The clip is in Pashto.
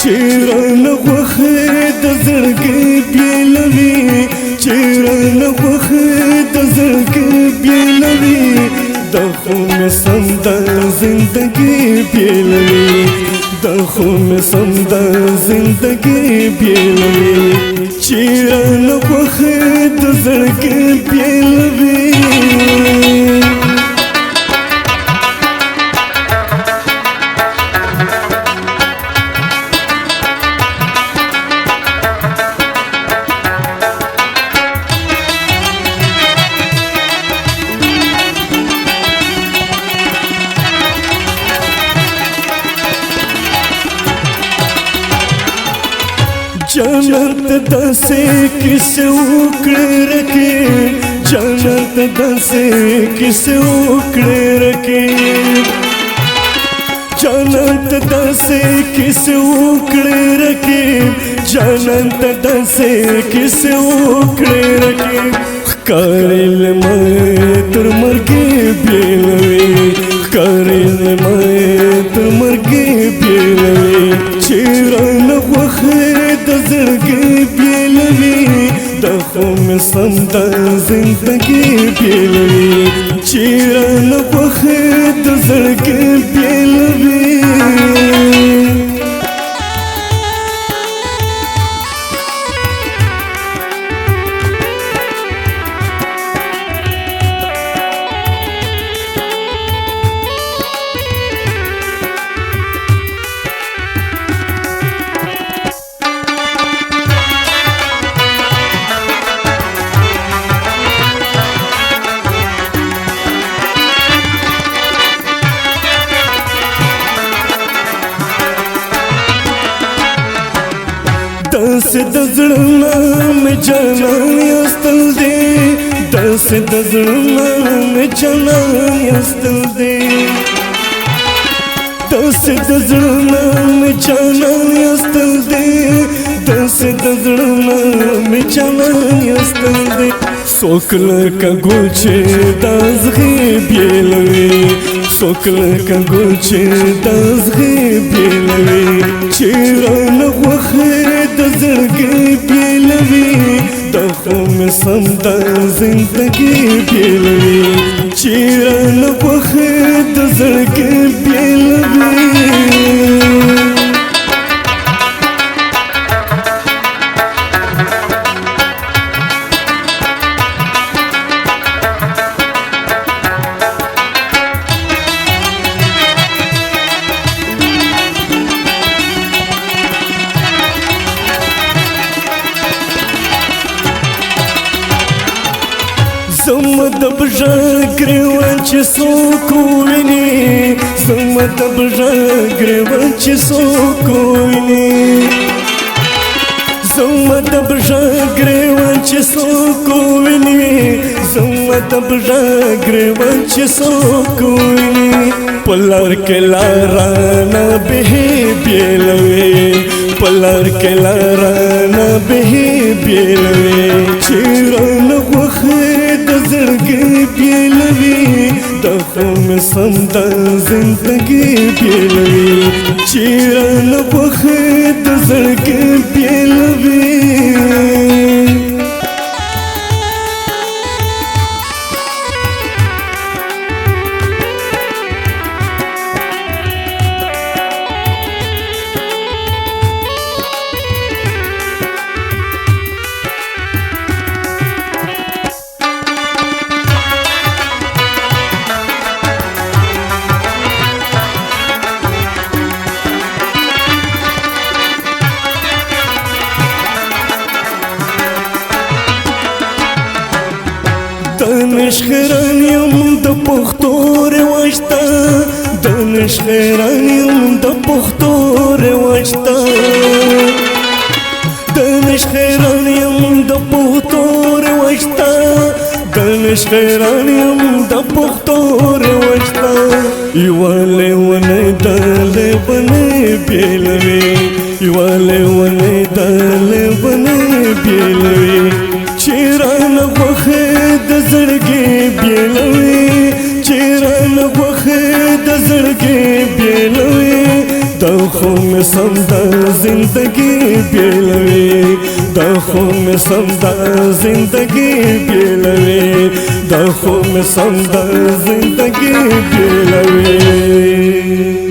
چیرانه خوخه د زړګي بیلوي چیرانه خوخه د زړګي بیلوي د خون سم د زندگی بیلوي د خون سم د زندگی بیلوي چیرانه خوخه د زړګي بیلوي جنت دسے کسے اکڑے رکھے جنت دسے کسے اکڑے رکھے جنت دسے کسے اکڑے رکھے جنت دسے کسے اکڑے رکھے کریل میں تر مرگے بیلوی کریل میں تر مرگے بیلوی چیران خوخے د زړګي بیلوي د خون سم د زندگی بیلوي چیرانه خوخه د زړګي بیلوي دس د زړه مې جانان یستل دی دس د زړه مې جانان یستل دی دس د زړه مې جانان یستل دی دس د زړه مې جانان یستل دی سوکل کا ګل چې د زغې بیلوي سوکل کا ګل چې د زغې بیلوي چیرانه خوخه د زړګي بیلوي د خون سم د زندگی بیلوي چیرانه خوخه د زړګي بیلوي زما د بژا ګریوان چې څوک وویني زما د بژا ګریوان چې څوک وویني زما د بژا ګریوان چې څوک وویني زما د بژا ګریوان چې څوک وویني په لار کې لارانه به بیلوي په لار کې لارانه به بیلوي چیرانه خوخه د زړګي بیلوي د خون سم د زندگی بیلوي چیرانه خوخه د زړګي بیلوي دنشخران یم د پښتو رواج ته دنشخران یم د پښتو رواج ته دنشخران یم د پښتو رواج ته دنشخران یم د پښتو رواج ته یواله ونه دله بنه بیلوي یواله ونه دله بنه بیلوي چیرانه خوخه د زړګي بیلوي چیرانه خوخه د زړګي بیلوي دا خو مې سم د زندګي بیلوي دا خو مې سم د زندګي بیلوي دا خو مې سم د زندګي بیلوي